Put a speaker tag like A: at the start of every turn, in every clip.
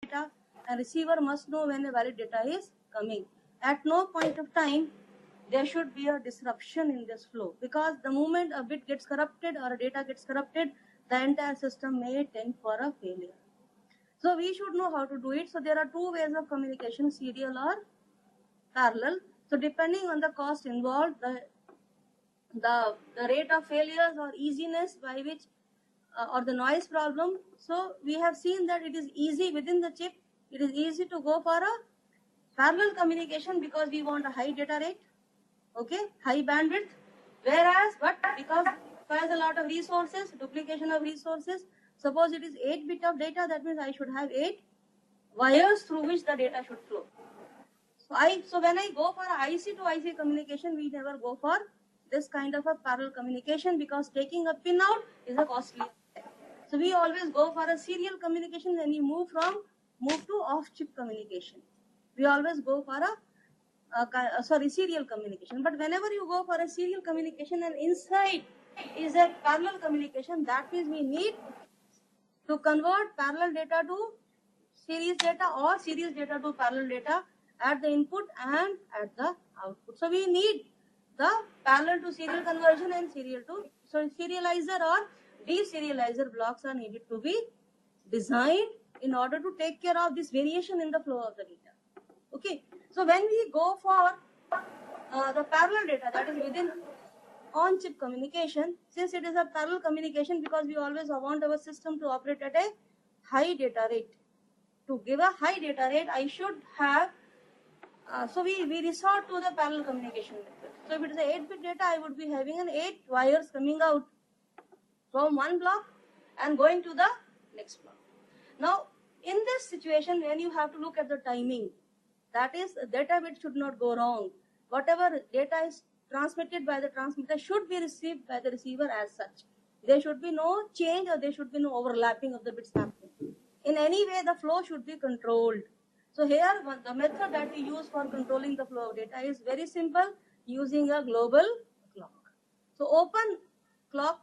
A: data, and receiver must know when a valid data is coming. At no point of time there should be a disruption in this flow, because the moment a bit gets corrupted or a data gets corrupted, the entire system may tend for a failure. So we should know how to do it. So there are two ways of communication, serial or parallel. So depending on the cost involved, the rate of failures or easiness by which or the noise problem. So we have seen that it is easy within the chip. It is easy to go for a parallel communication because we want a high data rate, okay, high bandwidth. Whereas, but because it requires a lot of resources, duplication of resources. Suppose it is 8 bit of data, that means I should have 8 wires through which the data should flow. So when I go for a IC to IC communication, we never go for this kind of a parallel communication, because taking a pin out is a costly. So we always go for a serial communication when we move to off-chip communication. We always go for a serial communication. But whenever you go for a serial communication and inside is a parallel communication, that means we need to convert parallel data to series data or series data to parallel data at the input and at the output. So we need the parallel to serial conversion and serializer or deserializer blocks are needed to be designed in order to take care of this variation in the flow of the data. Okay, so when we go for the parallel data, that is within on-chip communication, since it is a parallel communication, because we always want our system to operate at a high data rate. To give a high data rate, I should have, so we resort to the parallel communication method. So if it is a 8-bit data, I would be having an 8 wires coming out from one block and going to the next block. Now, in this situation, when you have to look at the timing, that is, data bit should not go wrong. Whatever data is transmitted by the transmitter should be received by the receiver as such. There should be no change or there should be no overlapping of the bits happening. In any way, the flow should be controlled. So here, the method that we use for controlling the flow of data is very simple, using a global clock. So open clock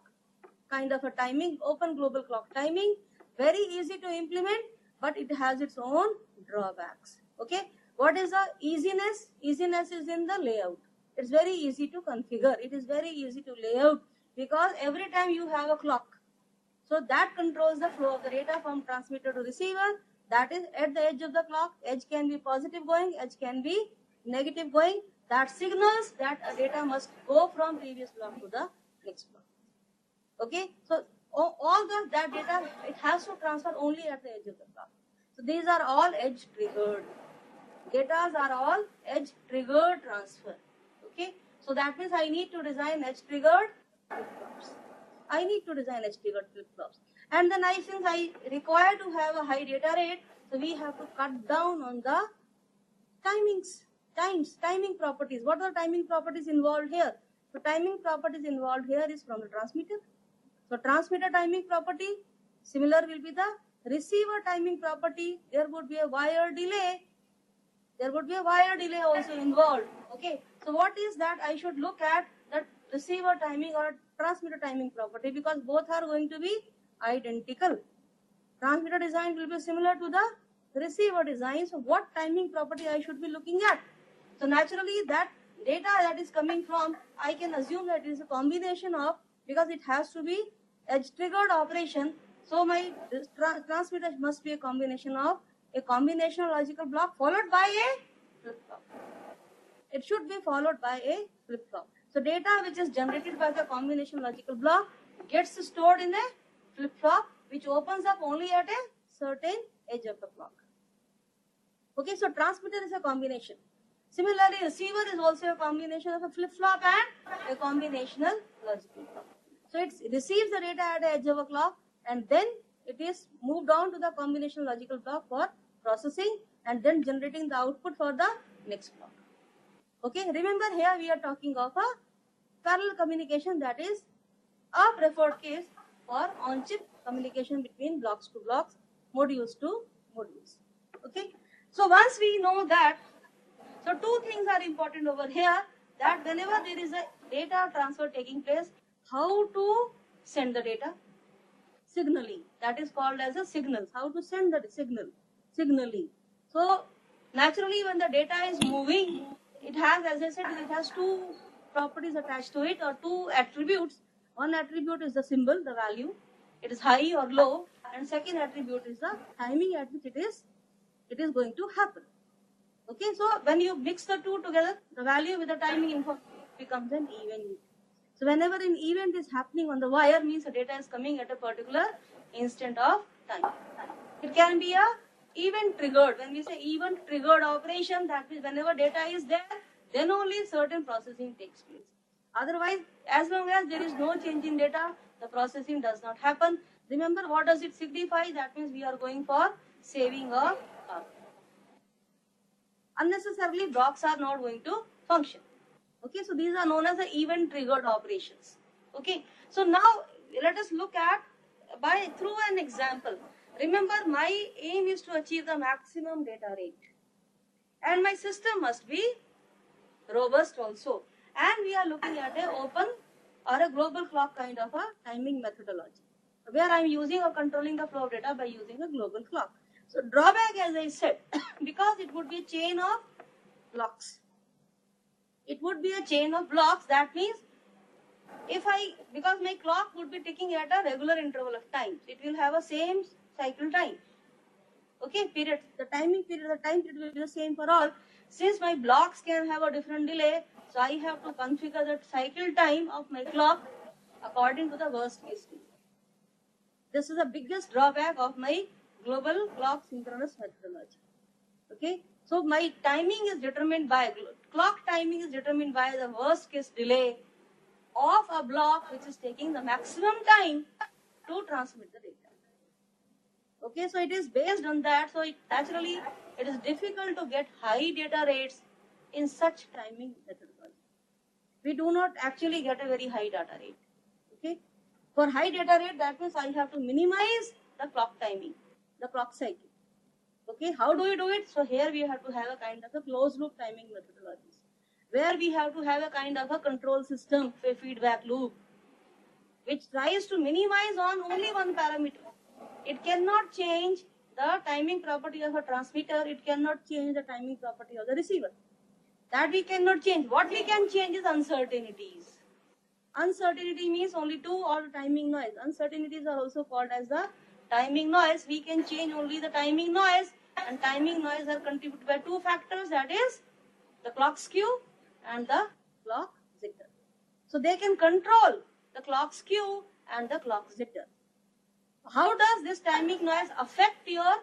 A: kind of a timing, open global clock timing, very easy to implement, but it has its own drawbacks. Okay, what is the easiness? Easiness is in the layout. It's very easy to configure. It is very easy to lay out, because every time you have a clock, so that controls the flow of the data from transmitter to receiver. That is at the edge of the clock. Edge can be positive going, edge can be negative going. That signals that a data must go from previous block to the next block. Okay, so all that data, it has to transfer only at the edge of the clock. So these are all edge triggered. Datas are all edge triggered transfer. Okay, so that means I need to design edge triggered flip-flops. I need to design edge triggered flip-flops. And then since I require to have a high data rate, so we have to cut down on the timing properties. What are timing properties involved here? So timing properties involved here is from the transmitter. So transmitter timing property, similar will be the receiver timing property. There would be a wire delay. There would be a wire delay also involved. Okay, so what is that? I should look at the receiver timing or transmitter timing property, because both are going to be identical. Transmitter design will be similar to the receiver design. So what timing property I should be looking at? So naturally, that data that is coming from, I can assume that it is a combination of, because it has to be edge triggered operation. So my transmitter must be a combination of a combinational logical block followed by a flip-flop. It should be followed by a flip-flop. So data which is generated by the combination logical block gets stored in a flip-flop, which opens up only at a certain edge of the clock. Okay, so transmitter is a combination. Similarly, receiver is also a combination of a flip-flop and a combinational logical block. So it receives the data at the edge of a clock, and then it is moved on to the combinational logical block for processing and then generating the output for the next block. Okay, remember here we are talking of a parallel communication, that is a preferred case for on-chip communication between blocks to blocks, modules to modules. Okay, so once we know that, so two things are important over here, that whenever there is a data transfer taking place, how to send the data? Signaling, that is called as a signals. How to send the signal? signaling. So naturally, when the data is moving, it has, as I said, it has two properties attached to it, or two attributes. One attribute is the symbol, the value. It is high or low, and second attribute is the timing at which it is going to happen. Okay, so when you mix the two together, the value with the timing info becomes an event. So whenever an event is happening on the wire, means the data is coming at a particular instant of time. It can be a event triggered. When we say event triggered operation, that means whenever data is there, then only certain processing takes place. Otherwise, as long as there is no change in data, the processing does not happen. Remember, what does it signify? That means we are going for saving of power. Unnecessarily, blocks are not going to function. Okay, so these are known as the event triggered operations. Okay, so now let us look at through an example. Remember, my aim is to achieve the maximum data rate, and my system must be robust also. And we are looking at a open or a global clock kind of a timing methodology, where I am using or controlling the flow of data by using a global clock. So drawback, as I said, because it would be a chain of blocks. It would be a chain of blocks. That means because my clock would be ticking at a regular interval of time, it will have a same cycle time. Okay, period. The time period will be the same for all. Since my blocks can have a different delay, so I have to configure the cycle time of my clock according to the worst case delay. This is the biggest drawback of my global clock synchronous methodology. Okay, so my timing is determined by clock timing is determined by the worst case delay of a block which is taking the maximum time to transmit the data. Okay, so it is based on that. So naturally, it is difficult to get high data rates in such timing methodology. We do not actually get a very high data rate. Okay, for high data rate, that means I have to minimize the clock timing, the clock cycle. Okay, how do we do it? So here we have to have a kind of a closed loop timing methodologies, where we have to have a kind of a control system, a feedback loop, which tries to minimize on only one parameter. It cannot change the timing property of a transmitter. It cannot change the timing property of the receiver. That we cannot change. What we can change is uncertainties. Uncertainty means only two, or timing noise. Uncertainties are also called as the timing noise. We can change only the timing noise, and timing noise are contributed by two factors, that is the clock skew and the clock jitter. So they can control the clock skew and the clock jitter. How does this timing noise affect your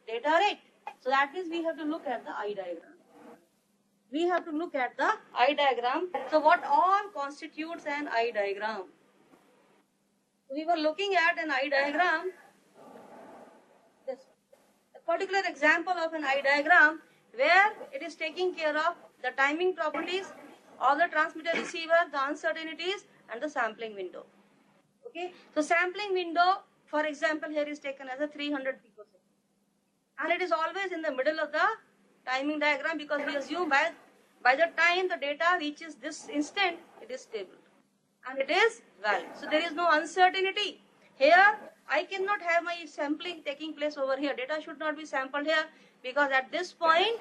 A: data rate? So that means we have to look at the eye diagram. We have to look at the eye diagram. So what all constitutes an eye diagram? We were looking at an eye diagram. This a particular example of an eye diagram where it is taking care of the timing properties of the transmitter receiver, the uncertainties, and the sampling window. Okay, so sampling window, for example, here is taken as a 300 picosecond, and it is always in the middle of the timing diagram, because we assume by the time the data reaches this instant, it is stable and it is valid. So there is no uncertainty. Here I cannot have my sampling taking place over here. Data should not be sampled here, because at this point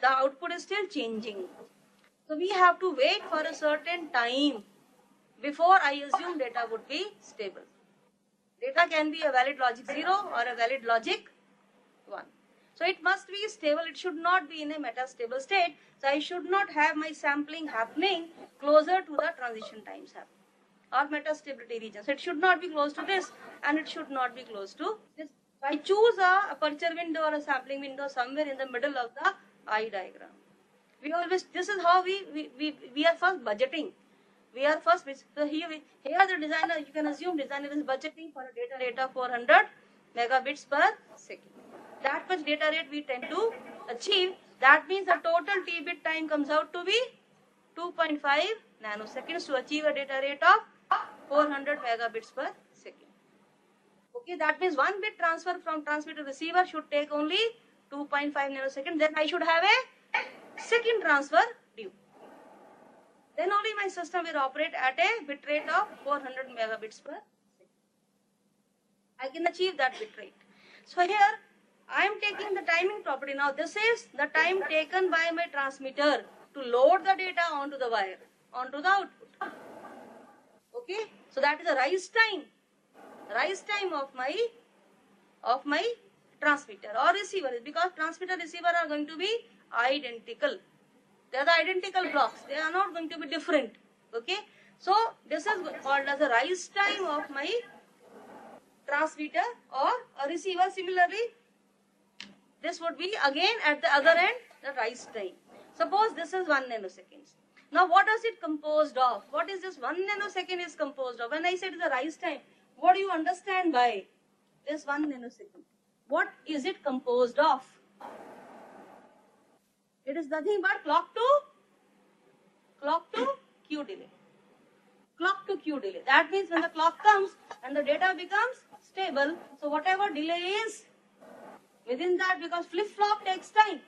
A: the output is still changing. So we have to wait for a certain time before I assume data would be stable. Data can be a valid logic 0 or a valid logic 1. So it must be stable. It should not be in a metastable state. So I should not have my sampling happening closer to the transition times happening or metastability region. So it should not be close to this, and it should not be close to this. So I choose a aperture window or a sampling window somewhere in the middle of the eye diagram. This is how we are first budgeting. We are first, so here the designer, you can assume designer is budgeting for a data rate of 400 megabits per second. That much data rate we tend to achieve. That means the total T-bit time comes out to be 2.5 nanoseconds to achieve a data rate of 400 megabits per second. Okay, that means one bit transfer from transmitter to receiver should take only 2.5 nanoseconds. Then I should have a second transfer due. Then only my system will operate at a bit rate of 400 megabits per second. I can achieve that bit rate. So here I am taking the timing property. Now this is the time taken by my transmitter to load the data onto the wire, onto the output. Okay, so that is the rise time of my transmitter or receiver, because transmitter receiver are going to be identical. They are the identical blocks. They are not going to be different. Okay, so this is called as the rise time of my transmitter or a receiver. Similarly, this would be again at the other end the rise time. Suppose this is 1 nanosecond. Now what is it composed of? What is this 1 nanosecond is composed of? When I said the rise time, what do you understand by this 1 nanosecond? What is it composed of? It is nothing but clock to Q delay. Clock to Q delay. That means when the clock comes and the data becomes stable, so whatever delay is within that, because flip-flop takes time.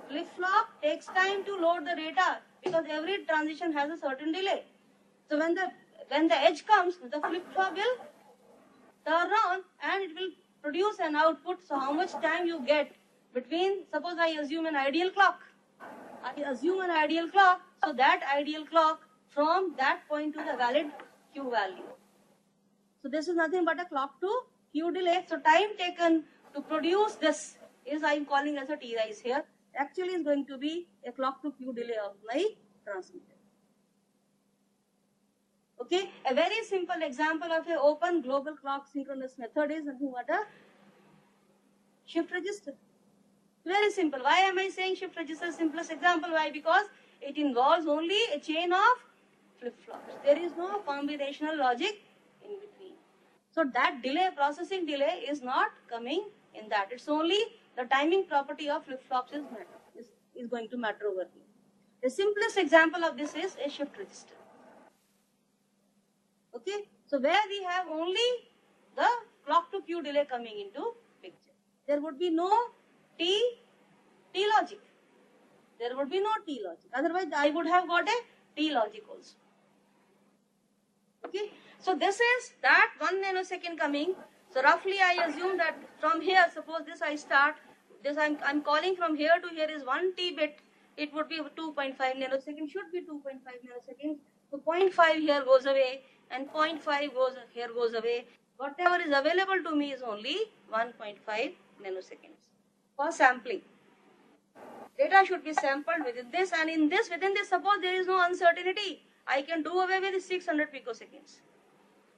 A: Flip-flop takes time to load the data because every transition has a certain delay. So when the edge comes, the flip-flop will turn on and it will produce an output. So how much time you get between, suppose I assume an ideal clock. So that ideal clock from that point to the valid Q value. So this is nothing but a clock to Q delay. So time taken to produce this is I am calling as a T rise here. Actually is going to be a clock to Q delay of my transmitter. Okay, a very simple example of an open global clock synchronous method is nothing but a shift register. Very simple. Why am I saying shift register? Simplest example. Why? Because it involves only a chain of flip-flops. There is no combinational logic in between. So that delay, processing delay is not coming in that. It's only the timing property of flip-flops is going to matter over here. The simplest example of this is a shift register. Okay. So where we have only the clock to Q delay coming into picture. There would be no T logic. There would be no T logic. Otherwise, I would have got a T logic also. Okay. So this is that 1 nanosecond coming. So roughly I assume that from here, suppose this I start, this I'm calling from here to here is 1 T bit. It would be 2.5 nanosecond, should be 2.5 nanoseconds. So 0.5 here goes away and 0.5 goes away. Whatever is available to me is only 1.5 nanoseconds for sampling. Data should be sampled within this, and within this, suppose there is no uncertainty, I can do away with 600 picoseconds.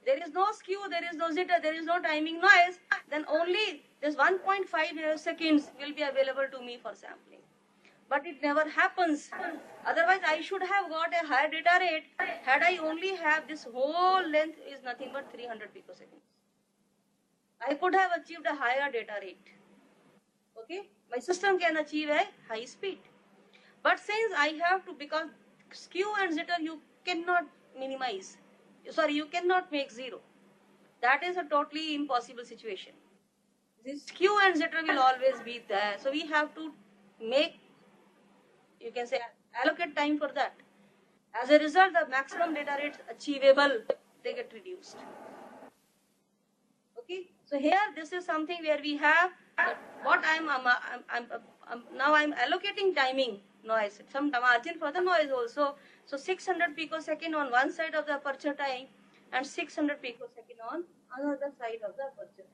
A: There is no skew, there is no jitter, there is no timing noise, then only this 1.5 nanoseconds will be available to me for sampling. But it never happens. Otherwise, I should have got a higher data rate had I only have this whole length is nothing but 300 picoseconds. I could have achieved a higher data rate. Okay, my system can achieve a high speed. But since I have to, because skew and jitter you cannot minimize. Sorry, you cannot make zero. That is a totally impossible situation. This skew and jitter will always be there. So we have to make, you can say, allocate time for that. As a result, the maximum data rates achievable, they get reduced. Okay, so here this is something where we have what now I'm allocating timing noise, some margin for the noise also. So 600 picosecond on one side of the aperture time and 600 picosecond on another side of the aperture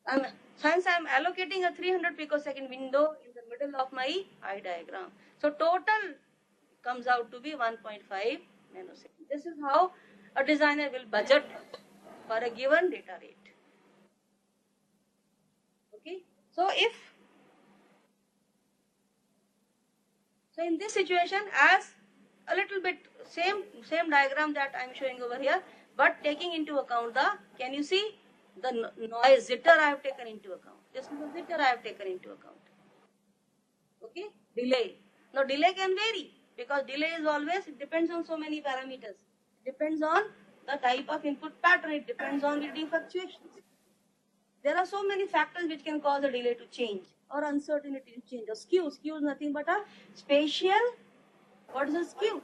A: time. Since I'm allocating a 300 picosecond window in the middle of my eye diagram, so total comes out to be 1.5 nanosecond. This is how a designer will budget for a given data rate. Okay, so in this situation, as a little bit same diagram that I am showing over here, but taking into account the, can you see the noise jitter I have taken into account. Just the jitter I have taken into account. Okay, delay. Now delay can vary because delay is always, it depends on so many parameters. It depends on the type of input pattern. It depends on the defluctuations. There are so many factors which can cause a delay to change or uncertainty to change. A skew. Skew is nothing but a spatial. What is a skew?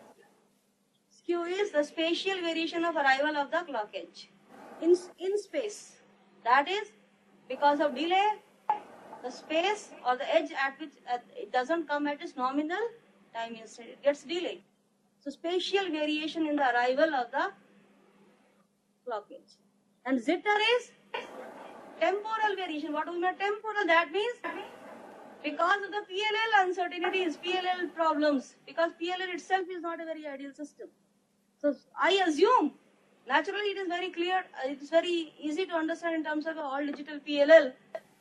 A: Skew is the spatial variation of arrival of the clock edge in space. That is Because of delay, the space or the edge at which it doesn't come at its nominal time instead, it gets delayed. So spatial variation in the arrival of the clock edge. And jitter is temporal variation. What do we mean temporal? That means because of the PLL uncertainties, PLL problems, because PLL itself is not a very ideal system. So I assume, naturally it is very clear, it is very easy to understand in terms of all digital PLL,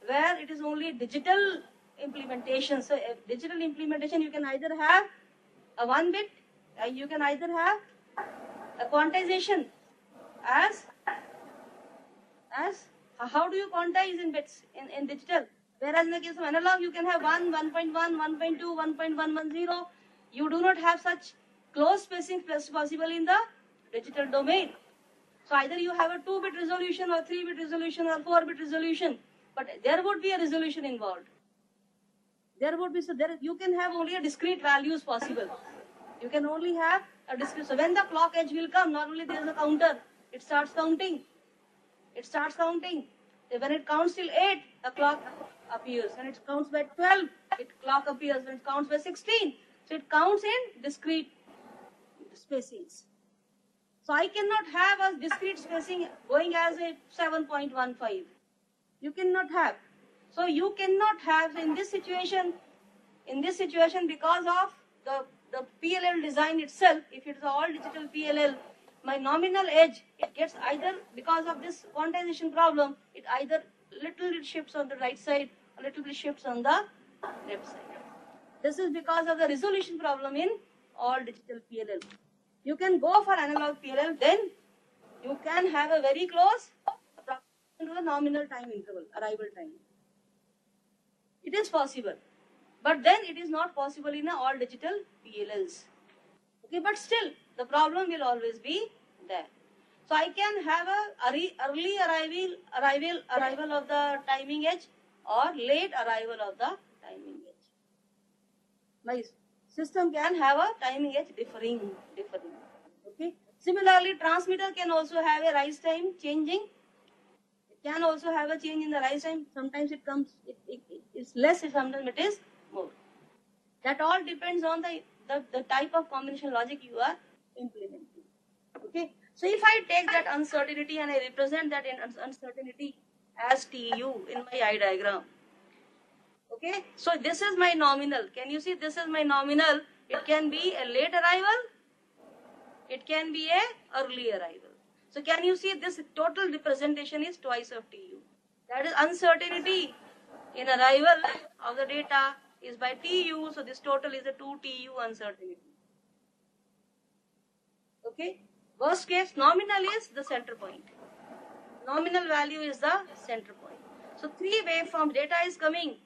A: where it is only digital implementation. So digital implementation, you can either have a 1 bit, you can either have a quantization as how do you quantize in bits in digital? Whereas in the case of analog, you can have 1, 1.1, 1.2, 1.110. You do not have such close spacing possible in the digital domain. So either you have a 2-bit resolution or 3-bit resolution or 4-bit resolution, but there would be a resolution involved. There would be, so there you can have only a discrete values possible. You can only have a discrete. So when the clock edge will come, normally there is a counter. It starts counting. It starts counting. When it counts till 8, the clock appears. When it counts by 12, clock appears. When it counts by 16, so it counts in discrete spacings. So I cannot have a discrete spacing going as a 7.15. You cannot have. So you cannot have in this situation because of the PLL design itself, if it is all digital PLL, my nominal edge, it gets either, because of this quantization problem, it either little bit shifts on the right side, a little bit shifts on the left side. This is because of the resolution problem in all digital PLL. You can go for analog PLL, then you can have a very close approximation to the nominal time interval, arrival time. It is possible, but then it is not possible in all digital PLLs. Okay, but still the problem will always be there. So I can have a early arrival of the timing edge or late arrival of the timing edge. My system can have a timing edge differing. Okay. Similarly, transmitter can also have a rise time changing. It can also have a change in the rise time. Sometimes it comes, it's less, sometimes it is more. That all depends on the type of combination logic you are implementing. Okay. So if I take that uncertainty and I represent that uncertainty as TU in my eye diagram. Okay. So this is my nominal. Can you see this is my nominal? It can be a late arrival. It can be a early arrival. So can you see this total representation is twice of TU. That is uncertainty in arrival of the data is by TU. So this total is a 2 TU uncertainty. Okay. Worst case, nominal is the center point. Nominal value is the center point. So 3 waveform data is coming.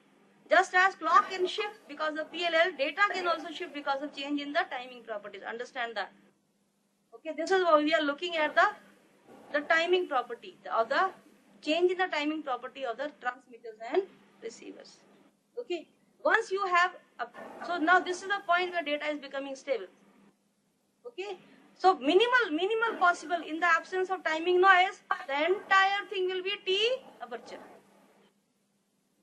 A: Just as clock can shift because of PLL, data can also shift because of change in the timing properties. Understand that. Okay, this is what we are looking at the timing property of the change in the timing property of the transmitters and receivers. Okay, once you have, so now this is the point where data is becoming stable. Okay, so minimal possible in the absence of timing noise, the entire thing will be T aperture.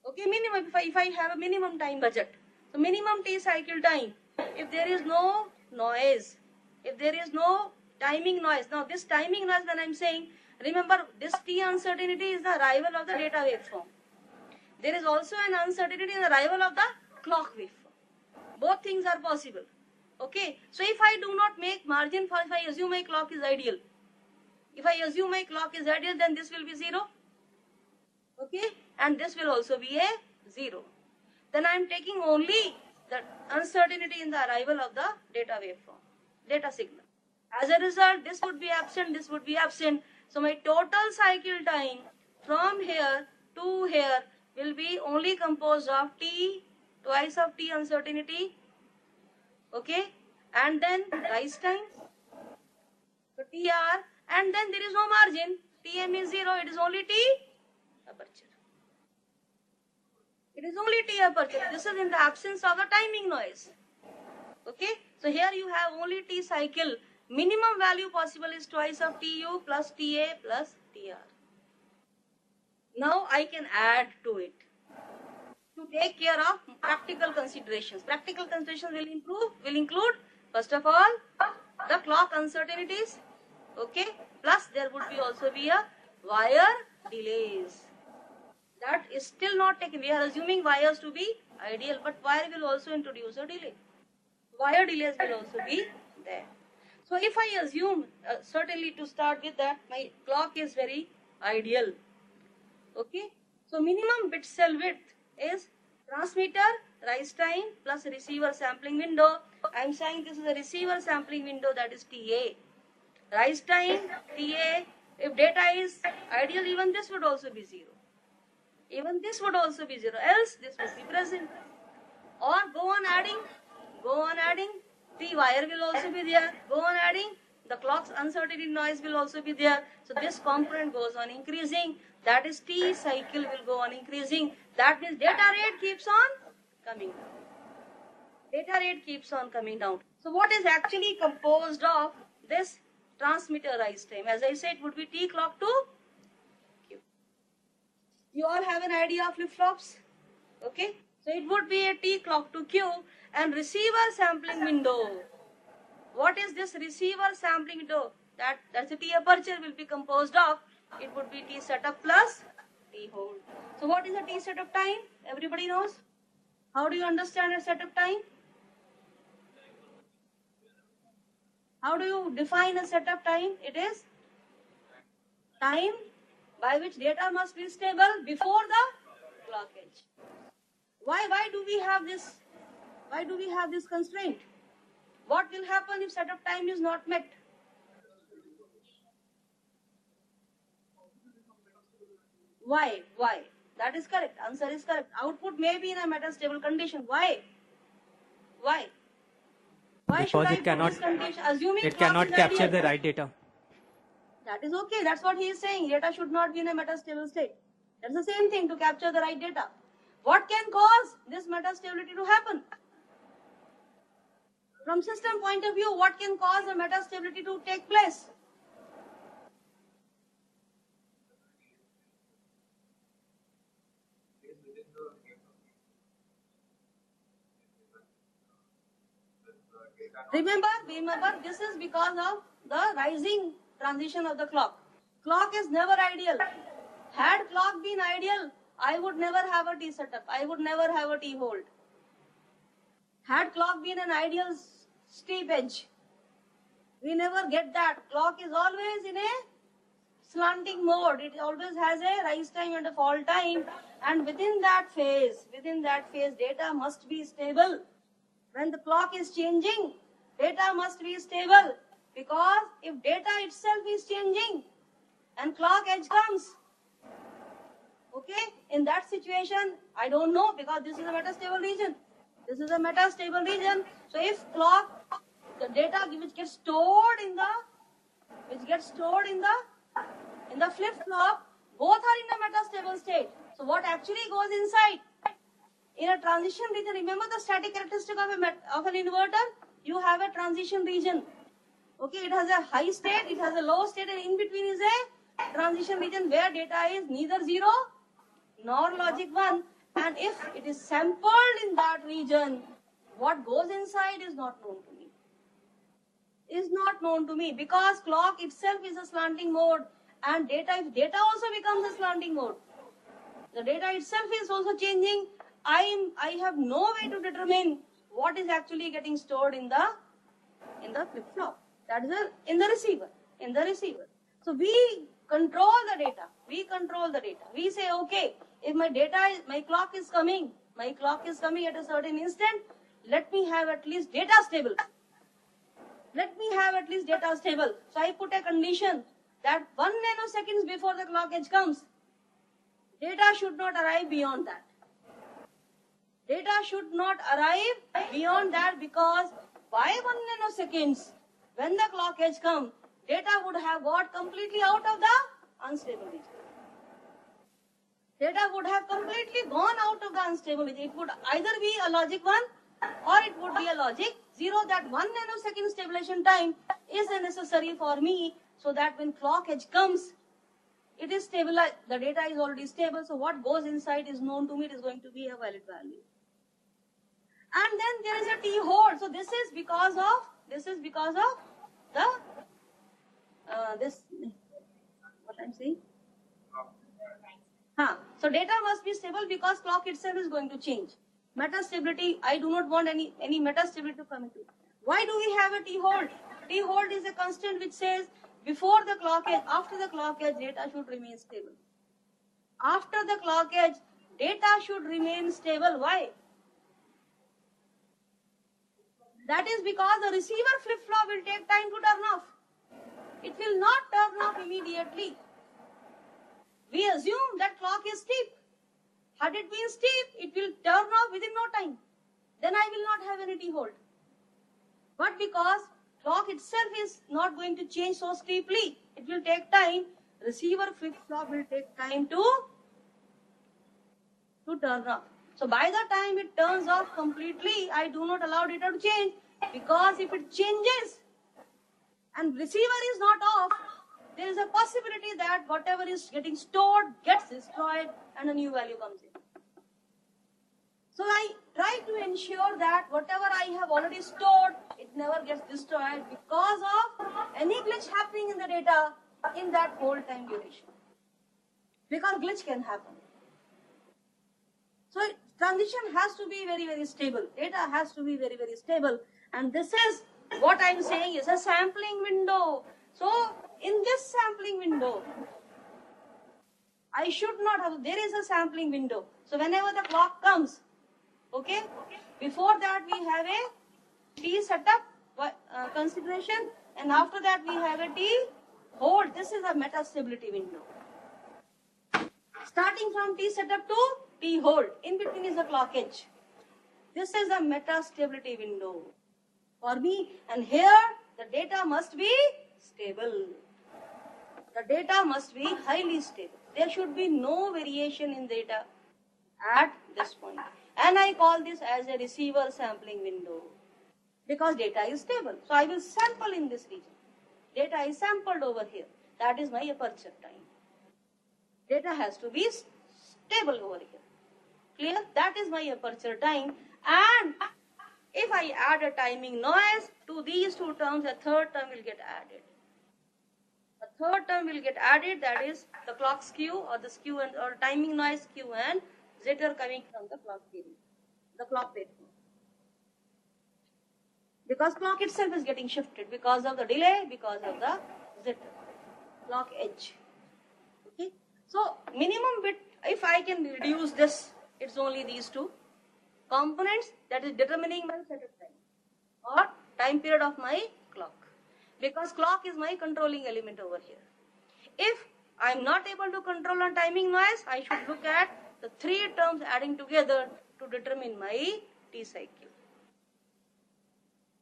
A: Okay, minimum, if I have a minimum time budget, so minimum T cycle time, if there is no noise, if there is no timing noise. Now this timing noise, when I'm saying, remember this T uncertainty is the arrival of the data waveform. There is also an uncertainty in the arrival of the clock waveform. Both things are possible. Okay, so if I do not make margin for, if I assume my clock is ideal, then this will be 0. Okay, and this will also be a 0. Then I am taking only the uncertainty in the arrival of the data waveform, data signal. As a result, this would be absent, this would be absent. So my total cycle time from here to here will be only composed of T, twice of T uncertainty. Okay, and then rise time, so TR, and then there is no margin. TM is 0, it is only T aperture. It is only T aperture. This is in the absence of the timing noise. Okay, so here you have only T cycle. Minimum value possible is twice of TU plus TA plus TR. Now I can add to it to take care of practical considerations. Practical considerations will include first of all the clock uncertainties, okay, plus there would be also be a wire delays. That is still not taken. We are assuming wires to be ideal, but wire will also introduce a delay. Wire delays will also be there. So if I assume, certainly to start with that, my clock is very ideal. Okay. So minimum bit cell width is transmitter rise time plus receiver sampling window. I am saying this is a receiver sampling window, that is TA. Rise time, TA. If data is ideal, even this would also be 0. Even this would also be 0. Else this would be present. Or go on adding. The wire will also be there. Go on adding. The clock's uncertainty noise will also be there. So this component goes on increasing. That is T cycle will go on increasing. That means data rate keeps on coming down. Data rate keeps on coming down. So what is actually composed of this transmitter rise time? As I said, it would be T clock to Q. You all have an idea of flip-flops? Okay. So it would be a T clock to Q and receiver sampling window. What is this receiver sampling window? That's a T aperture will be composed of. It would be T setup plus T hold. So what is a T setup time? Everybody knows? How do you understand a setup time? How do you define a setup time? It is time by which data must be stable before the clock edge. Why do we have this? Why do we have this constraint? What will happen if setup time is not met? Why? That is correct. Answer is correct. Output may be in a metastable condition. Why?
B: Because it cannot capture the right data.
A: That is okay. That's what he is saying. Data should not be in a metastable state. That's the same thing, to capture the right data. What can cause this metastability to happen? From system point of view, what can cause the metastability to take place? Remember, this is because of the rising transition of the clock. Clock is never ideal. Had clock been ideal, I would never have a T setup. I would never have a T hold. Had clock been an ideal steep edge, we never get that. Clock is always in a slanting mode. It always has a rise time and a fall time. And within that phase, data must be stable. When the clock is changing, data must be stable. Because if data itself is changing and clock edge comes, okay, in that situation, I don't know, because this is a metastable region. So if clock, the data which gets stored in the flip-flop, both are in a metastable state. So what actually goes inside? In a transition region, remember the static characteristic of an inverter? You have a transition region. Okay, it has a high state, it has a low state, and in between is a transition region where data is neither 0 nor logic 1. And if it is sampled in that region, what goes inside is not known to me. Because clock itself is a slanting mode, and if data also becomes a slanting mode, the data itself is also changing. I have no way to determine what is actually getting stored in the flip-flop. That is in the receiver. So we control the data. We say, okay, if my clock is coming at a certain instant, let me have at least data stable. So I put a condition that 1 nanoseconds before the clock edge comes, data should not arrive beyond that. Because by 1 nanoseconds, when the clock edge comes, data would have got completely out of the unstable region. Data would have completely gone out of the unstable region. It would either be a logic 1 or it would be a logic 0. That 1 nanosecond stabilization time is necessary for me, so that when clock edge comes, it is stabilized, the data is already stable, so what goes inside is known to me, it is going to be a valid value. And then there is a T hold. So this is because of the this what I'm saying. So data must be stable because clock itself is going to change. Meta stability, I do not want any meta stability to come into. Why do we have a T hold? T hold is a constant which says before the clock edge, after the clock edge, data should remain stable. After the clock edge, data should remain stable. Why? That is because the receiver flip-flop will take time to turn off. It will not turn off immediately. We assume that clock is steep. Had it been steep, it will turn off within no time. Then I will not have any T hold. But because clock itself is not going to change so steeply, it will take time. Receiver flip-flop will take time to turn off. So by the time it turns off completely, I do not allow data to change, because if it changes and receiver is not off, there is a possibility that whatever is getting stored gets destroyed and a new value comes in. So I try to ensure that whatever I have already stored, it never gets destroyed because of any glitch happening in the data in that whole time duration. Because glitch can happen. So transition has to be very, very stable. Data has to be very, very stable. And this is what I'm saying is a sampling window. So in this sampling window, I should not have, there is a sampling window. So whenever the clock comes, okay, before that we have a T setup consideration, and after that we have a T hold. This is a meta stability window. Starting from T setup to T hold, in between is the clock edge. This is a meta stability window for me, and here the data must be stable. The data must be highly stable. There should be no variation in data at this point. And I call this as a receiver sampling window because data is stable. So I will sample in this region. Data is sampled over here. That is my aperture time. Data has to be stable over here. Clear? That is my aperture time. And if I add a timing noise to these two terms, a third term will get added. A third term will get added, that is the clock skew or the skew and or timing noise skew and jitter coming from the clock period, the clock waveform. Because clock itself is getting shifted because of the delay, because of the jitter, clock edge. Okay. So minimum bit, if I can reduce this, it's only these two components that is determining my setup time or time period of my clock. Because clock is my controlling element over here. If I am not able to control on timing noise, I should look at the three terms adding together to determine my T cycle.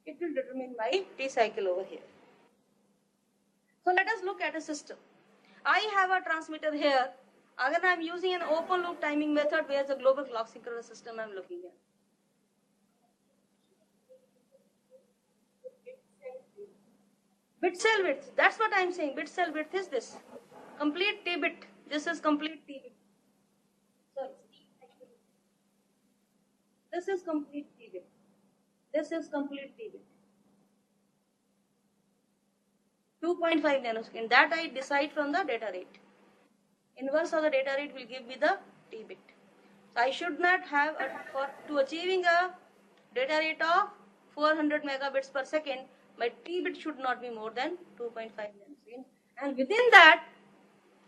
A: It will determine my T cycle over here. So let us look at a system. I have a transmitter here. Again, I am using an open loop timing method where the global clock synchronous system I am looking at. Bit cell width, that's what I am saying. Bit cell width is this. Complete T bit. This is complete T bit. Sorry. This is complete T bit. This is complete T bit. 2.5 nanosecond. That I decide from the data rate. Inverse of the data rate will give me the T bit. So I should not have, to achieving a data rate of 400 megabits per second, my T bit should not be more than 2.5 nanosecond. And within that,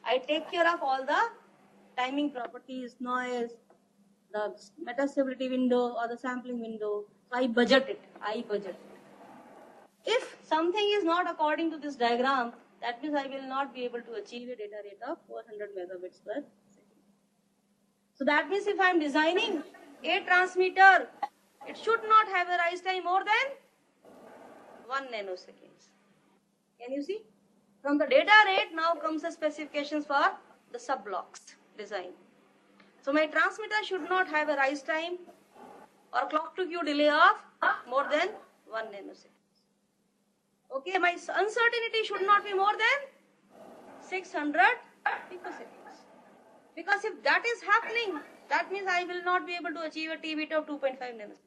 A: I take care of all the timing properties, noise, the meta stability window or the sampling window. So I budget it. If something is not according to this diagram, that means I will not be able to achieve a data rate of 400 megabits per second. So that means if I am designing a transmitter, it should not have a rise time more than 1 nanoseconds. Can you see? From the data rate now comes the specifications for the sub-blocks design. So my transmitter should not have a rise time or clock to queue delay of more than 1 nanosecond. Okay, my uncertainty should not be more than 600 picoseconds. Because if that is happening, that means I will not be able to achieve a T bit of 2.5 nanoseconds.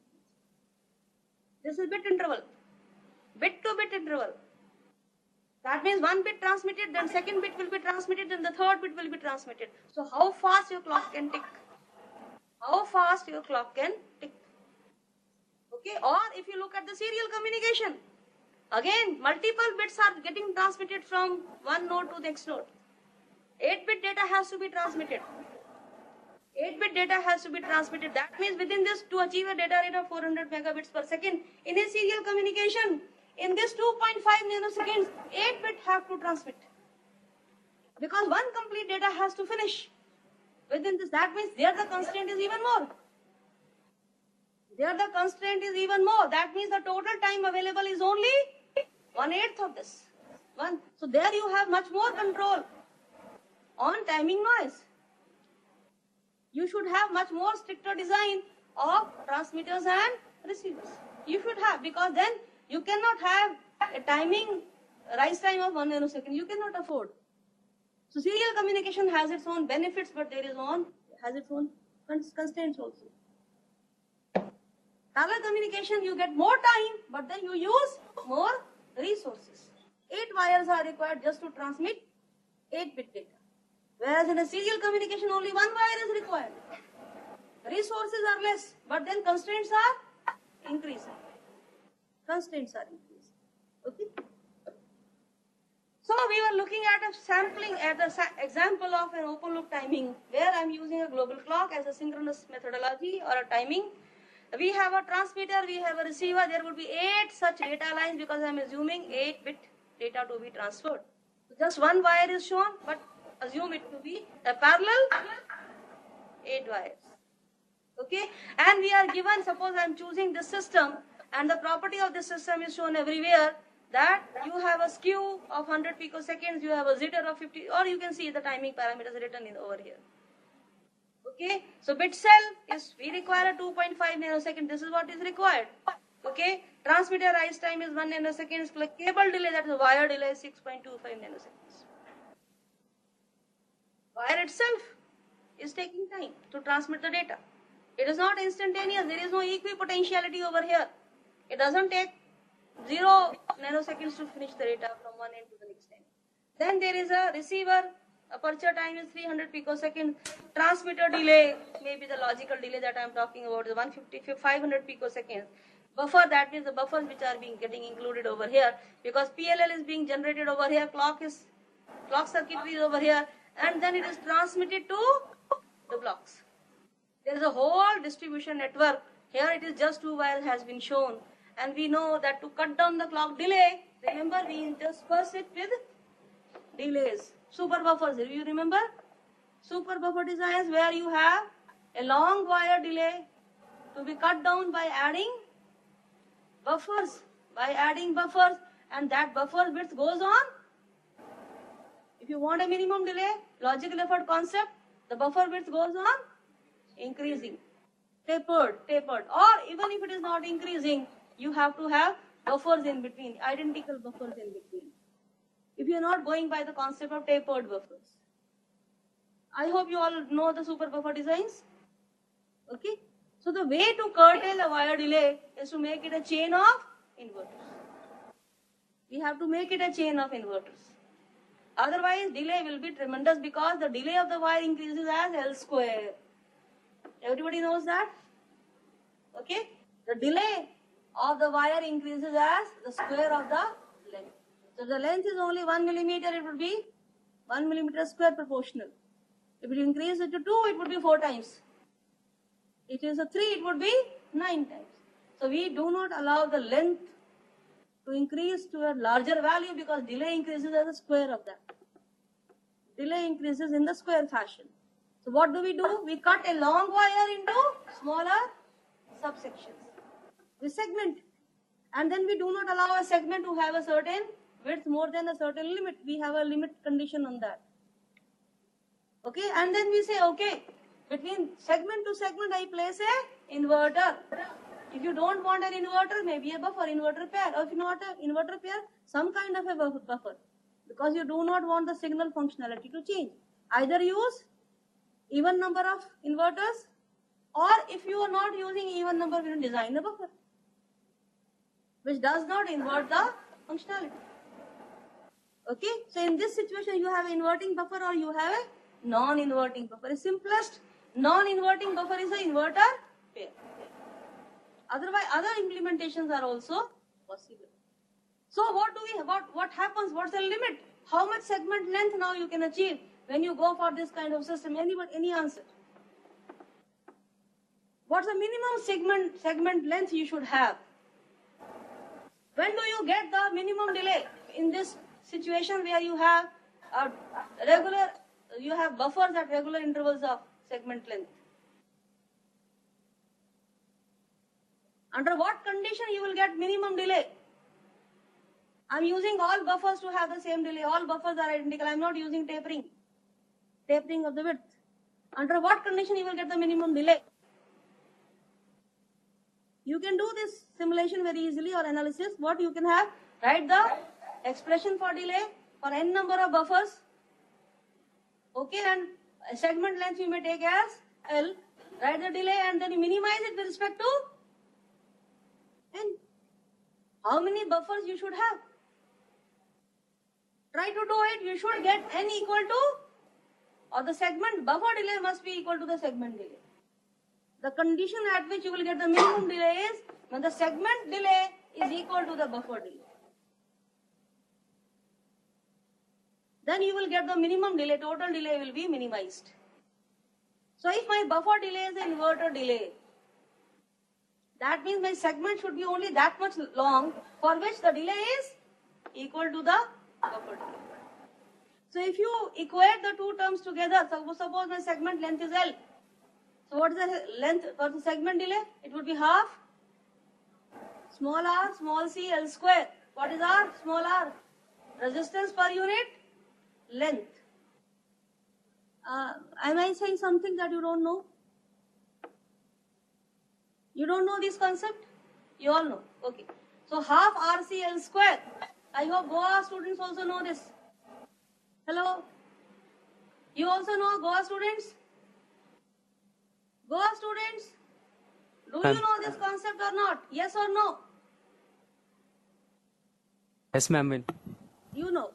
A: This is bit interval, bit to bit interval. That means one bit transmitted, then second bit will be transmitted, then the third bit will be transmitted. So how fast your clock can tick? How fast your clock can tick? Okay, or if you look at the serial communication, again multiple bits are getting transmitted from one node to the next node. 8-bit data has to be transmitted. 8-bit data has to be transmitted. That means within this, to achieve a data rate of 400 megabits per second in a serial communication, in this 2.5 nanoseconds, 8-bit have to transmit. Because one complete data has to finish within this. That means there the constraint is even more. There the constraint is even more. That means the total time available is only 1/8 of this. So there you have much more control on timing noise. You should have much more stricter design of transmitters and receivers. You should have, because then you cannot have a timing rise time of 1 nanosecond. You cannot afford. So serial communication has its own benefits, but has its own constraints also. Parallel communication, you get more time, but then you use more resources. 8 wires are required just to transmit 8-bit data. Whereas in a serial communication, only 1 wire is required. Resources are less, but then constraints are increasing. Okay. So we were looking at a sampling, at the example of an open loop timing, where I'm using a global clock as a synchronous methodology or a timing. We have a transmitter, we have a receiver. There will be 8 such data lines because I'm assuming 8-bit data to be transferred. So just 1 wire is shown, but assume it to be a parallel 8 wires. Okay, and we are given, suppose I'm choosing this system, and the property of this system is shown everywhere, that you have a skew of 100 picoseconds, you have a jitter of 50, or you can see the timing parameters written in over here. Okay, so bit cell is, we require a 2.5 nanosecond, this is what is required. Okay, transmitter rise time is 1 nanosecond, cable delay, that is wire delay, is 6.25 nanoseconds. Wire itself is taking time to transmit the data. It is not instantaneous, there is no equipotentiality over here. It doesn't take 0 nanoseconds to finish the data from one end to the next end. Then there is a receiver, aperture time is 300 picoseconds, transmitter delay, maybe the logical delay that I am talking about is 500 picoseconds. Buffer, that means the buffers which are getting included over here, because PLL is being generated over here, clock circuitry is over here, and then it is transmitted to the blocks. There is a whole distribution network. Here it is just 2 wires has been shown. And we know that to cut down the clock delay, remember we intersperse it with delays. Super buffers, do you remember? Super buffer designs where you have a long wire delay to be cut down by adding buffers. And that buffer width goes on. If you want a minimum delay, logical effort concept, the buffer width goes on increasing, tapered, or even if it is not increasing, you have to have buffers in between, identical buffers in between. If you are not going by the concept of tapered buffers. I hope you all know the super buffer designs. Okay. So the way to curtail a wire delay is to make it a chain of inverters. We have to make it a chain of inverters. Otherwise, delay will be tremendous because the delay of the wire increases as L square. Everybody knows that? Okay? The delay of the wire increases as the square of the length. So the length is only 1 millimeter, it would be 1 millimeter square proportional. If you increase it to 2, it would be 4 times. It is a 3, it would be 9 times. So we do not allow the length to increase to a larger value because delay increases as a square of that. Delay increases in the square fashion. So what do? We cut a long wire into smaller subsections. We segment, and then we do not allow a segment to have a certain width more than a certain limit. We have a limit condition on that. Okay, and then we say, okay, between segment to segment I place a inverter. If you don't want an inverter, maybe a buffer, inverter pair, or if not an inverter pair, some kind of a buffer, because you do not want the signal functionality to change. Either use even number of inverters, or if you are not using even number, you design a buffer which does not invert the functionality. Okay, so in this situation you have an inverting buffer or you have a non-inverting buffer. The simplest non-inverting buffer is the inverter pair. Otherwise, other implementations are also possible. So what happens? What's the limit? How much segment length now you can achieve when you go for this kind of system? Any answer? What's the minimum segment length you should have? When do you get the minimum delay in this situation where you have you have buffers at regular intervals of segment length? Under what condition you will get minimum delay? I'm using all buffers to have the same delay. All buffers are identical. I'm not using tapering of the width. Under what condition you will get the minimum delay? You can do this simulation very easily or analysis. What you can have, write the expression for delay for n number of buffers. Okay, and a segment length you may take as L. Write the delay and then you minimize it with respect to n. How many buffers you should have? Try to do it. You should get n equal to, or the segment buffer delay must be equal to the segment delay. The condition at which you will get the minimum delay is when the segment delay is equal to the buffer delay. Then you will get the minimum delay, total delay will be minimized. So if my buffer delay is an inverter delay, that means my segment should be only that much long for which the delay is equal to the buffer delay. So if you equate the two terms together, suppose my segment length is L. So what is the length for the segment delay? It would be half small r small c L square. What is r? Small r. Resistance per unit length. Am I saying something that you don't know? You don't know this concept? You all know. Okay. So half RCL square. I hope Goa students also know this. Hello? You also know, Goa students? Goa students? Do you know this concept or not? Yes or no?
B: Yes, ma'am.
A: You know.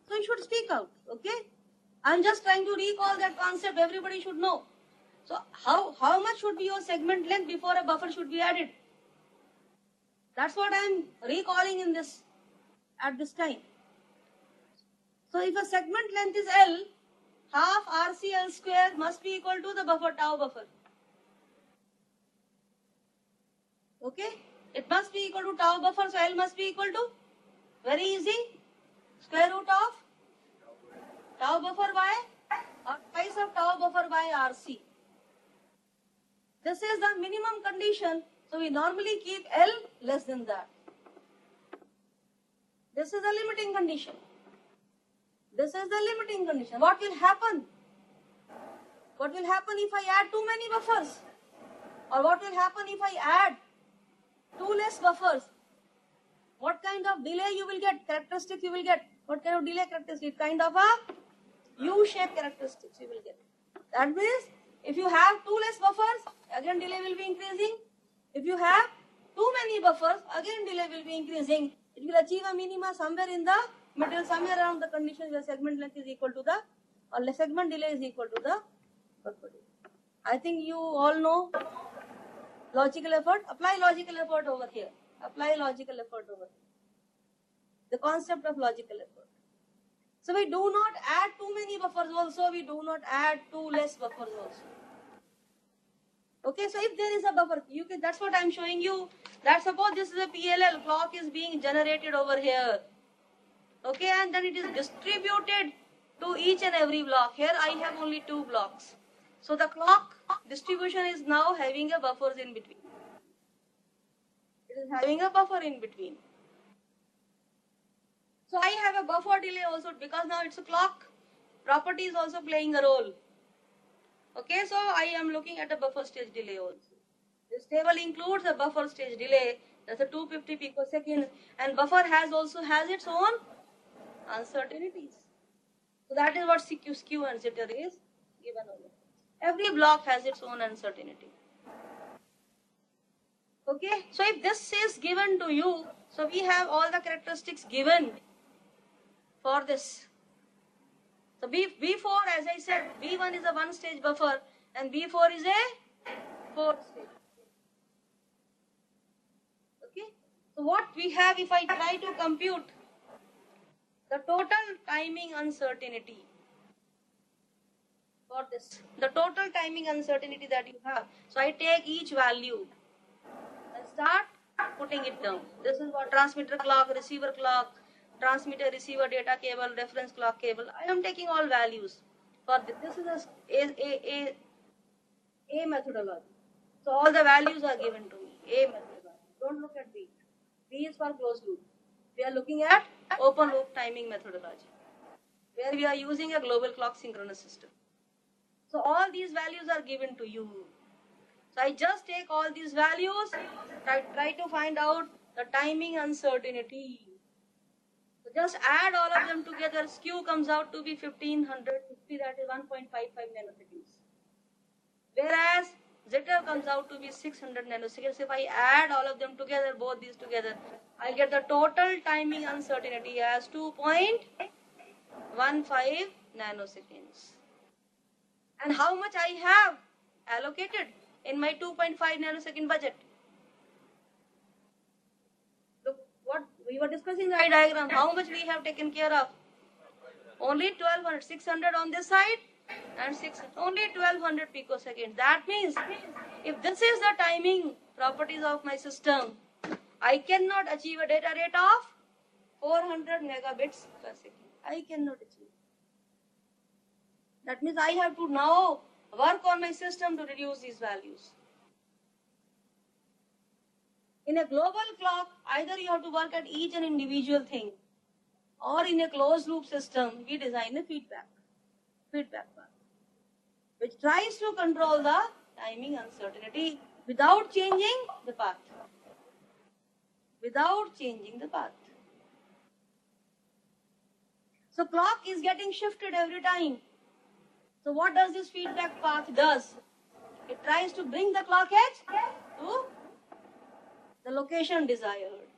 A: So you should speak out. Okay? I'm just trying to recall that concept. Everybody should know. So how much should be your segment length before a buffer should be added? That's what I'm recalling in this at this time. So if a segment length is L, half RCL square must be equal to the buffer, tau buffer. Okay? It must be equal to tau buffer, so L must be equal to, very easy, square root of tau buffer by, or twice of tau buffer by RC. This is the minimum condition, so we normally keep L less than that. This is the limiting condition. This is the limiting condition. What will happen? What will happen if I add too many buffers? Or what will happen if I add two less buffers? What kind of delay you will get? Characteristics you will get. What kind of delay characteristic? Kind of a U-shaped characteristics you will get. That means if you have two less buffers, again delay will be increasing. If you have too many buffers, again delay will be increasing. It will achieve a minima somewhere in the middle, somewhere around the condition where segment length is equal to the, or segment delay is equal to the buffer delay. I think you all know logical effort. Apply logical effort over here. Apply logical effort over here. The concept of logical effort. So we do not add too many buffers also. We do not add two less buffers also. Okay, so if there is a buffer, you can, that's what I'm showing you. That suppose this is a PLL, clock is being generated over here. Okay, and then it is distributed to each and every block. Here I have only two blocks. So the clock distribution is now having a buffer in between. It is having a buffer in between. So I have a buffer delay also because now it's a clock. Property is also playing a role. Okay, so I am looking at a buffer stage delay also. This table includes a buffer stage delay. That's a 250 picosecond, and buffer has its own uncertainties. So that is what skew and jitter is given over. Every block has its own uncertainty. Okay, so if this is given to you, so we have all the characteristics given for this. So B4, as I said, B1 is a one stage buffer and B4 is a 4 stage. Okay, so what we have, if I try to compute the total timing uncertainty for this, the total timing uncertainty that you have. So I take each value and start putting it down. This is what transmitter clock, receiver clock, transmitter receiver data cable, reference clock cable. I am taking all values for this. This is a methodology. So all the values are given to me. A methodology. Don't look at B. B is for closed loop. We are looking at open loop timing methodology, where we are using a global clock synchronous system. So all these values are given to you. So I just take all these values, try to find out the timing uncertainty. So just add all of them together. Skew comes out to be 1550, that is 1.55 nanoseconds. Whereas jitter comes out to be 600 nanoseconds. If I add all of them together, both these together, I get the total timing uncertainty as 2.15 nanoseconds. And how much I have allocated in my 2.5 nanosecond budget? Look, what we were discussing in the diagram, how much we have taken care of? Only 1200, 600 on this side and only 1200 picoseconds. That means if this is the timing properties of my system, I cannot achieve a data rate of 400 megabits per second. I cannot achieve. That means I have to now work on my system to reduce these values. In a global clock, either you have to work at each and individual thing, or in a closed loop system, we design a feedback path, which tries to control the timing uncertainty without changing the path. So clock is getting shifted every time. So what does this feedback path does? It tries to bring the clock edge to the location desired.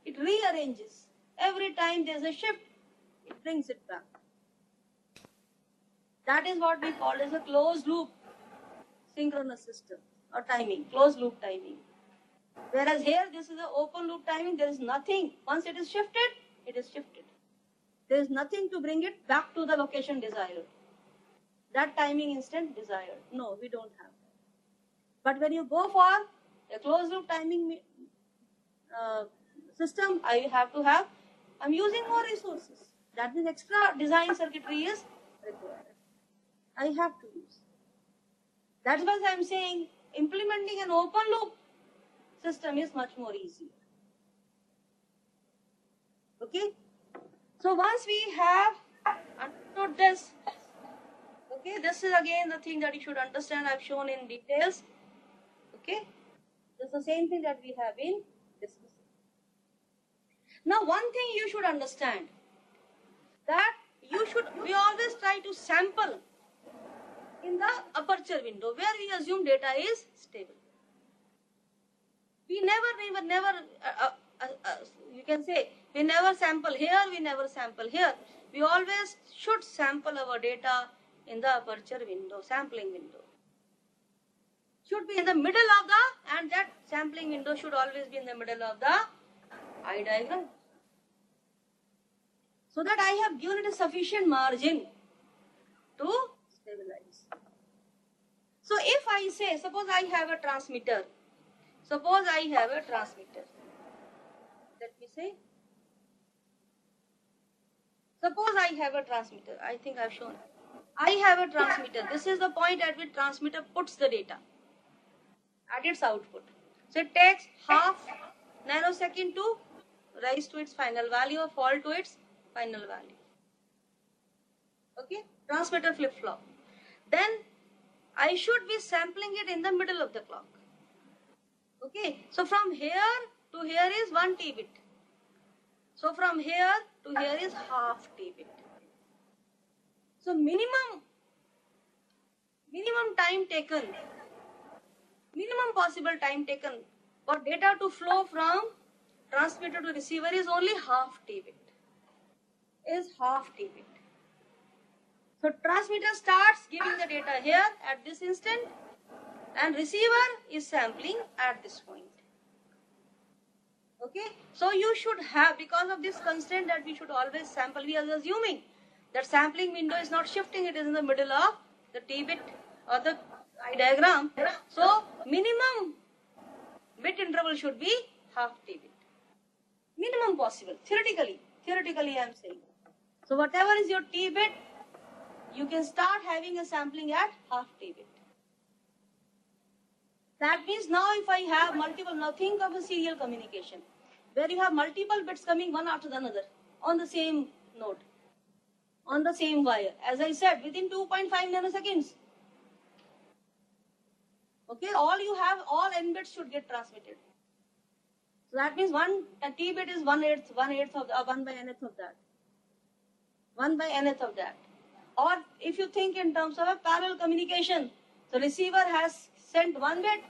A: It rearranges. Every time there's a shift, it brings it back. That is what we call as a closed loop synchronous system or timing, closed loop timing. Whereas here, this is an open loop timing. There is nothing. Once it is shifted, it is shifted. There is nothing to bring it back to the location desired. That timing instant desired. No, we don't have that. But when you go for a closed loop timing system, I'm using more resources. That means extra design circuitry is required. I have to use. That's why I'm saying implementing an open loop system is much more easier. Okay? So once we have understood this, okay, this is again the thing that you should understand. I've shown in details. Okay? This is the same thing that we have been discussing. Now, one thing you should understand, that we always try to sample in the aperture window where we assume data is stable. We never, you can say, we never sample here, we never sample here. We always should sample our data in the aperture window, sampling window. Should be in the middle of and that sampling window should always be in the middle of the eye diagram. So that I have given it a sufficient margin to stabilize. So if I say, suppose I have a transmitter. Let me say. Suppose I have a transmitter. I think I've shown. I have a transmitter. This is the point at which transmitter puts the data at its output. So it takes half nanosecond to rise to its final value or fall to its final value. Okay, transmitter flip-flop. Then I should be sampling it in the middle of the clock. Okay, so from here to here is 1 T-bit. So from here to here is half T-bit. So minimum time taken, minimum possible time taken for data to flow from transmitter to receiver is only half T-bit. So transmitter starts giving the data here at this instant, and receiver is sampling at this point. Okay, so you should have, because of this constraint that we should always sample, we are assuming that sampling window is not shifting, it is in the middle of the T-bit or the I diagram. So minimum bit interval should be half T-bit. Minimum possible, theoretically I am saying. So whatever is your T-bit, you can start having a sampling at half T-bit. That means now if I have multiple, now think of a serial communication where you have multiple bits coming one after the another on the same node, on the same wire. As I said, within 2.5 nanoseconds. Okay, all n bits should get transmitted. So that means a T bit is 1/8 of 1 by nth of that. 1 by nth of that. Or if you think in terms of a parallel communication, the receiver has sent 1 bit,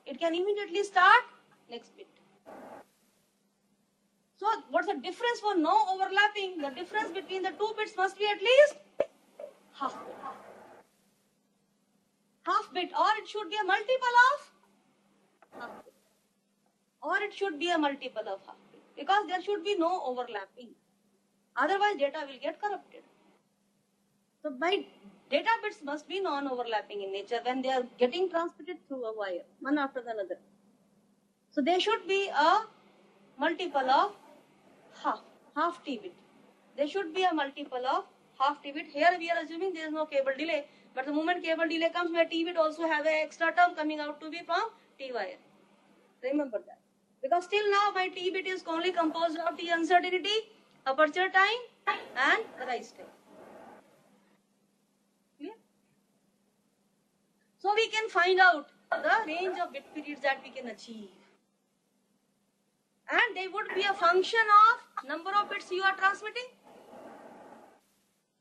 A: it can immediately start next bit. So what's the difference for no overlapping? The difference between the two bits must be at least half bit. Half bit, or it should be a multiple of half bit. Or it should be a multiple of half bit, because there should be no overlapping. Otherwise data will get corrupted. So my data bits must be non-overlapping in nature when they are getting transmitted through a wire, one after the other. So they should be a multiple of half T-bit. They should be a multiple of half T-bit. Here we are assuming there is no cable delay, but the moment cable delay comes, my T-bit also have an extra term coming out to be from T-wire. Remember that. Because till now my T-bit is only composed of T uncertainty, aperture time and the rise time. So we can find out the range of bit periods that we can achieve. And they would be a function of number of bits you are transmitting.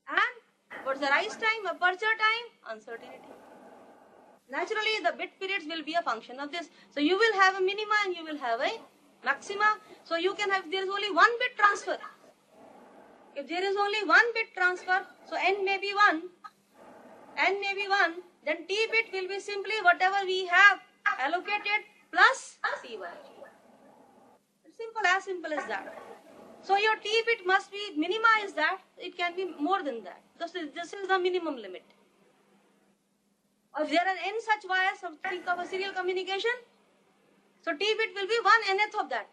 A: And what's the rise time, aperture time, uncertainty. Naturally, the bit periods will be a function of this. So you will have a minima and you will have a maxima. So you can have, there is only one bit transfer. If there is only one bit transfer, so n may be 1, then T bit will be simply whatever we have allocated plus T wire. As simple as that. So your T bit must be minima is that, it can be more than that. This is the minimum limit. If there are n such wires, think of a serial communication, so T bit will be 1/nth of that.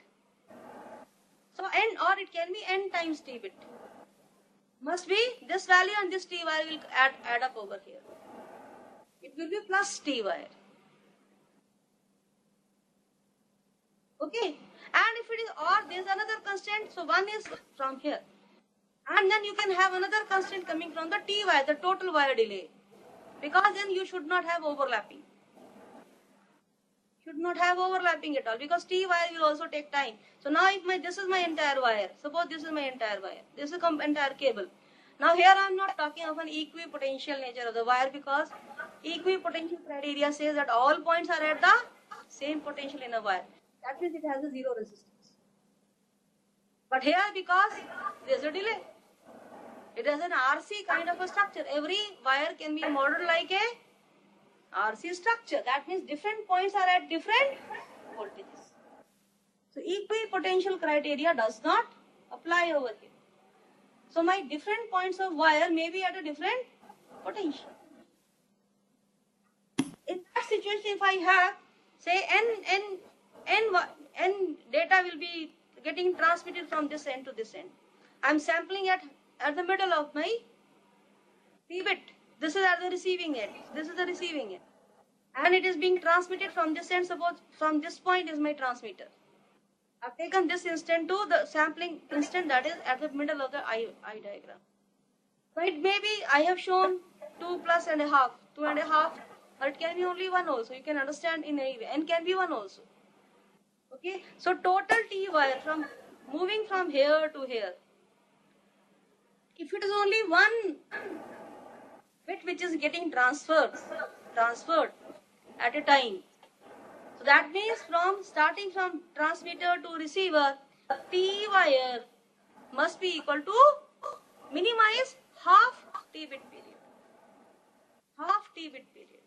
A: So n, or it can be n times T bit. Must be this value, and this T wire will add up over here. It will be plus T wire. Okay. And if it is, or there is another constraint, so one is from here. And then you can have another constraint coming from the T wire, the total wire delay. Because then you should not have overlapping. Should not have overlapping at all, because T wire will also take time. So now if this is my entire wire, suppose this is my entire wire, this is entire cable. Now here I am not talking of an equipotential nature of the wire, because equipotential criteria says that all points are at the same potential in a wire. That means it has a zero resistance. But here, because there is a delay, it has an RC kind of a structure. Every wire can be modeled like a RC structure. That means different points are at different voltages. So equipotential criteria does not apply over here. So my different points of wire may be at a different potential. In that situation, if I have, say, n data will be getting transmitted from this end to this end. I am sampling at the middle of my T bit. This is at the receiving end. This is the receiving end. And it is being transmitted from this end. Suppose from this point is my transmitter. I have taken this instant to the sampling instant that is at the middle of the I diagram. So it may be, I have shown 2 plus and a half, 2.5, or it can be only 1 also. You can understand in any way. N can be 1 also. Okay, so total T wire from moving from here to here. If it is only bit which is getting transferred at a time. So that means starting from transmitter to receiver, T wire must be equal to minimize half T bit period. Half T bit period.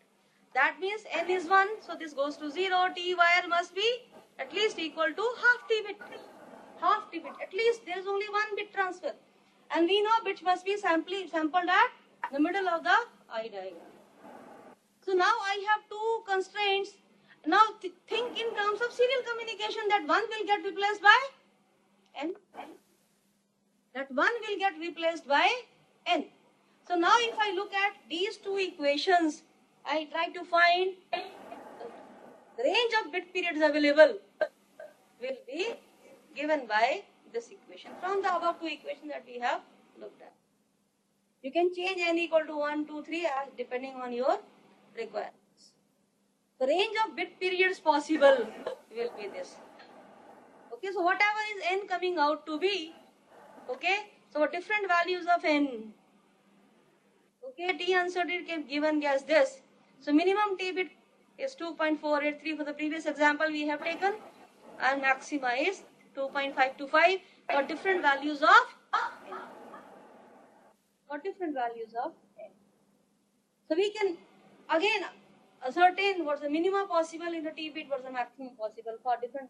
A: That means N is 1, so this goes to 0. T wire must be at least equal to half T bit. Half T bit. At least there is only one bit transfer. And we know bits must be sampled at the middle of the I diagram. So now I have two constraints. Now think in terms of serial communication, that one will get replaced by N. That one will get replaced by N. So now if I look at these two equations, I try to find the range of bit periods available will be given by this equation from the above two equations that we have looked at. You can change N equal to 1, 2, 3 depending on your requirements. The range of bit periods possible will be this. Okay, so whatever is N coming out to be, okay, so different values of N. Okay, T uncertainty given as this. So minimum T bit is 2.483 for the previous example we have taken, and maxima is 2.525 for different values of N. For different values of N. So we can again ascertain what's the minimum possible in the T bit, what's the maximum possible for different,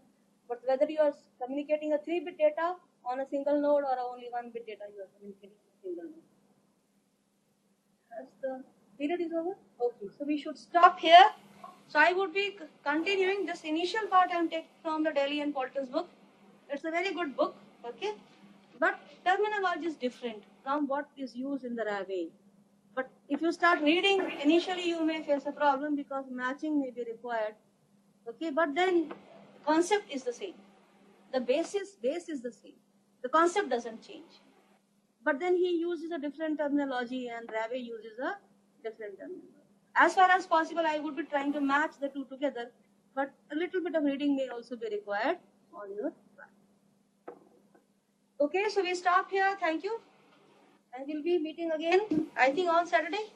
A: but whether you are communicating a 3-bit data on a single node or only 1-bit data you are communicating a single node. As the period is over? Okay, so we should stop here. So I would be continuing this initial part I am taking from the Daly and Polton's book. It's a very good book, okay? But terminology is different from what is used in the Rabe. But if you start reading, initially you may face a problem because matching may be required, okay? But then concept is the same. The base is the same. The concept doesn't change. But then he uses a different terminology and Rabe uses a different terminology. As far as possible, I would be trying to match the two together, but a little bit of reading may also be required on your part. Okay, so we stop here. Thank you. And we'll be meeting again, I think, on Saturday.